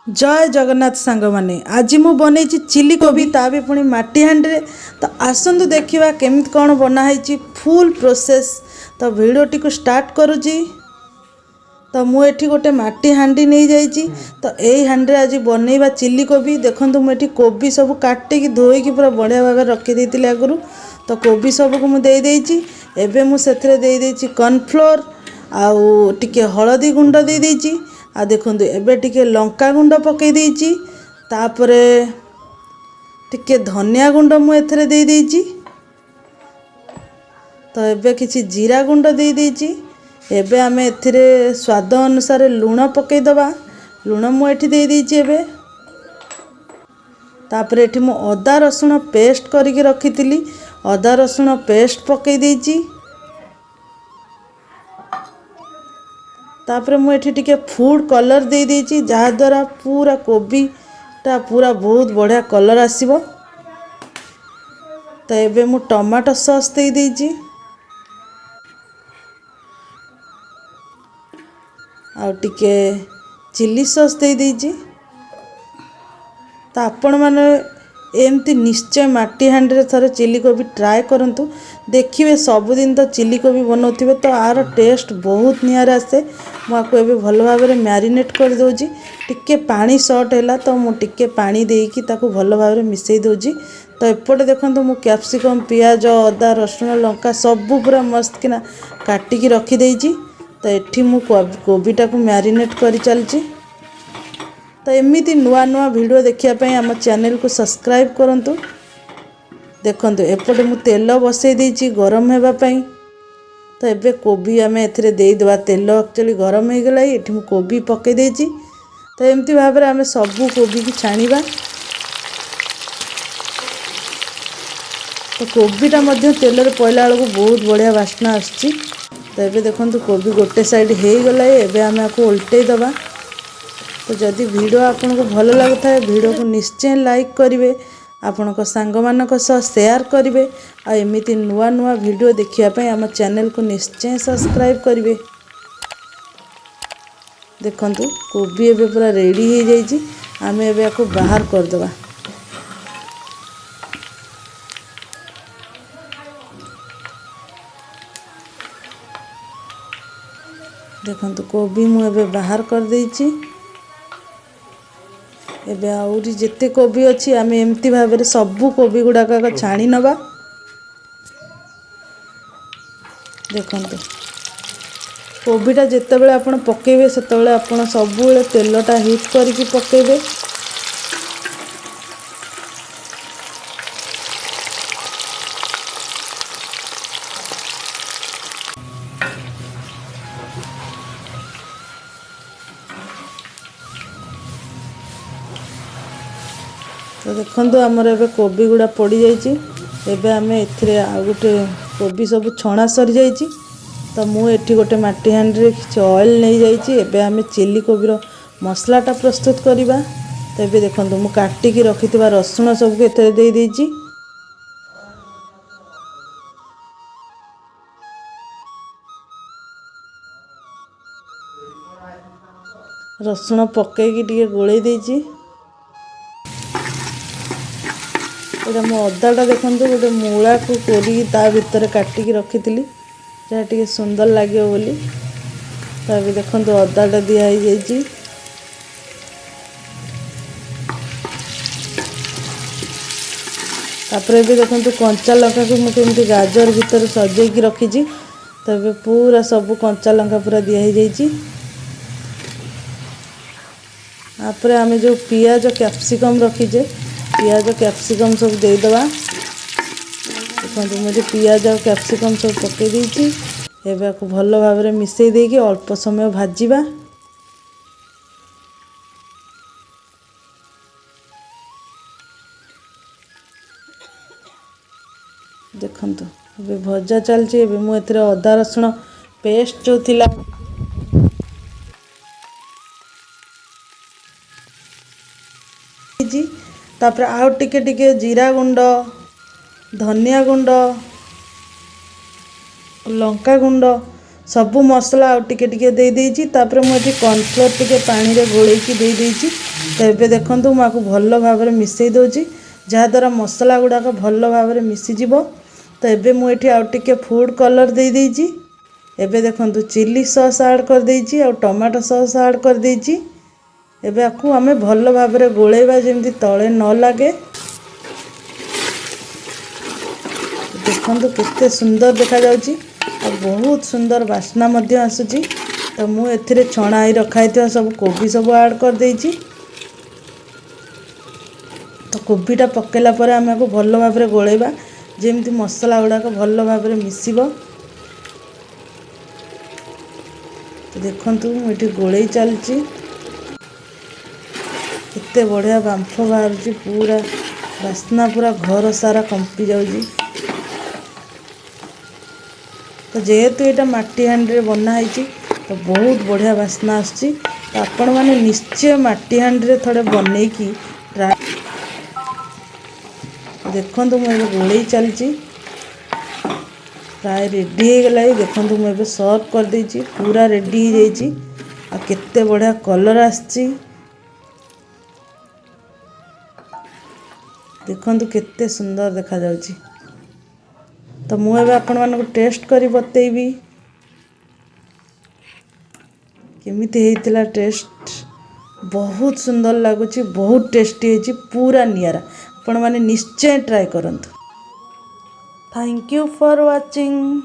जय जगन्नाथ सांग माने आज मु बन चिली कोबी ता भी पुणी माटी हांडी तो आसतु देखा केमी कौन बनाई फुल प्रोसेस। तो भिडियोटी को स्टार्ट करुँची। तो मुझे गोटे माटी हांडी नहीं जाइए। तो यही हांडी आज बनइबा चिली कोबी। देखो मुझे कोबी सब काटिकी धोईकी पूरा बढ़िया भाव रखी देती आगुरी। तो कोबी सब को मुझे एबे मुझे कॉर्नफ्लोर आउ टिके हलदी गुंड दे देइछि। आ देखो एबे टिके लंका गुंड पकई देइछि। तापरे टिके धनिया गुंड मु एथरे दे देइछि। तो एबे किछि जीरा गुंड दे देइछि। एबे आमे एथरे स्वाद अनुसार लूण पकई दबा। लूण मु एठी दे देइछि। एबे तापरे एठी मु अदा रसुण पेस्ट करके रखितिली। अदा रसुण पेस्ट पकई देइछि। तापरे मु एठी टिके फूड कलर दे देइछि जहा द्वारा पूरा कोबी ता पूरा बहुत बढ़िया कलर आसीबो। तो एबे मु टमाटो सॉस दे देइछि आ टिके चिली सॉस दे देइछि। तो आपण माने एमती निश्चय माटी हांडी रे थरे चिली कोबी ट्राए करंतु। देखिए सबुदिन तो चिली कोबी बनाउथिबे तो आर टेस्ट बहुत नियारा आसे। मुझे एबे भल भाव में मैरिनेट कर दोजी। टिके पानी शॉर्ट है तो मु टिके पानी देकी ताकू भल भाव में मिसई दोजी। तो एपटे देखो मु कैप्सिकम पियाज अदा रसुण लंका सबू पूरा मस्त किना काटिकी रखी देइछि। तो एठी मु कोबीटा को मैरिनेट करी चलची। तो एमती नुआ नुआ वीडियो देखिया आम चैनल को सब्सक्राइब करंतु। देखंतु एपटे मु तेल बसई देइछि गरम हेबा पई। तो एबे कोबी आम एथरे देई देबा। तेल एक्चुअली गरम हो गला। ये मु कोबी पकई देइछि। तो एमती भाव में आम सबू कोबी की छाणीबा। तो कोबीटा मध्य तेल रे पइला बेलू बहुत बढ़िया वासना आछि। तो एबे देखंतु कोबी गोटे साइड हो गला। एबे आम आपको उल्टई दबा। तो जदि वीडियो आपन को भल लगता है वीडियो को निश्चय लाइक करेंगे। आपण सांग मानक सह शेयर करेंगे। आ एमिति नुआ नुआ वीडियो देखिया आम चैनल को निश्चय सब्सक्राइब करेंगे। देखंतु कोबी एबे पूरा रेडी हो जाइए। आम एबे को बाहर कर दबा। देखंतु कोबी मु एबे बाहर कर देइछि। एबे आउरी जेते कोबी अच्छी आम एमती भाव में सबू कोबी गुड़ाक छाणी नबा। देखंतु कोबीटा जिते बड़े आप पकेबे सेते बड़े आप सबू तेलटा हिट करके पकेबे। तो देखो आमर एबे कोबी गुड़ा पड़ जाइए। आम ए गोटे कोबी सब छणा सरी जाइए। तो मुझे गोटे माटी हांडी किसी ऑयल नहीं जाइए। आम चिली कोबीर मसलाटा प्रस्तुत करवा। तो ये देखो मु काटिकी रखि रसुण सबको एथे दे देइछि। रसुण पकईकी टिके गोलई देइछि। एटा मो अदाटा देखो गोटे मूला को कोरिकी ता भितर काटिकी रखी जहाँ टे सुंदर लगे बोली। तो अभी देखो अदाटा दिखाई जाइए। तापर भी देखो कंचा लंका को मुझे गाजर भीतर सजेकी रखी। तो ये पूरा सब कंचा लंका पूरा दिखाई जाइए। तापर आम जो पियाज कैप्सिकम रखीजे पियाज कैप्सिकम सब दे दबा। देखो मुझे पियाज और कैप्सिकम सब पकई देइछि। एबे को भल भाव में मिसई देके अल्प समय भाजीबा। देखंतु एबे भजा चलछि। एबे मु एथरे अदा रसुण पेस्ट जो थिला तापर आउ टिके टिके जीरा गुंड धनिया गुंड लंका गुंड सबू मसला आउ टिके टिके दे देइछि। तापर मु एठी कॉर्नफ्लोर टिके पानी रे घोळेकी दे देइछि। तो ये देखूँ मुझे भल भाव मिसई दूची जहाद्वारा मसला गुड़ाक भल भाव मिसीज। तो ये मुझे आउ टे फूड कलर दे देइछि। एबे देखंतु चिली सॉस ऐड कर देइछि और टमाटो सॉस ऐड कर देइछि। एबे आकु हमें भल भाव गोलेबा जेमती तले न लागे। देखंतु केते सुंदर देखा जाउछि और बहुत सुंदर बास्ना मध्य आसुछि। तो मु एथिरे छणाई रखाइथिबा सब कोबी सब ऐड कर देइछि। तो कोबीटा पकेला पर आम को भल भाव गोलेबा जेमती मसला गुड़ाक भल भाव मिसिबो। तो देखंतु मुझे गोलई चलची केते बढ़िया बांफ बाहर पूरा बास्ना पूरा घर सारा कंपी जाउजी। तो जेहेतु यहाँ माटी हांडी बनाई तो बहुत बढ़िया बास्ना आसची। तो आपण मैंने निश्चय माटी हांडी थोड़े बनई की ट्राए। देखंतु मुझे गोलई चलची प्राय रेडी हो गला। देखंतु मुझे सर्व कर देइछि पूरा रेडी हो जाइछि। आ केते बढ़िया कलर आसची देखंतु केते सुंदर देखा जाउछि। तो मु एबे आपण मानको टेस्ट करी बतेइबी केमिति हेइतिला। टेस्ट बहुत सुंदर लागुछि बहुत टेस्टी होइछि पूरा नियारा। आपण माने निश्चय ट्राई करंतु। Thank you for watching.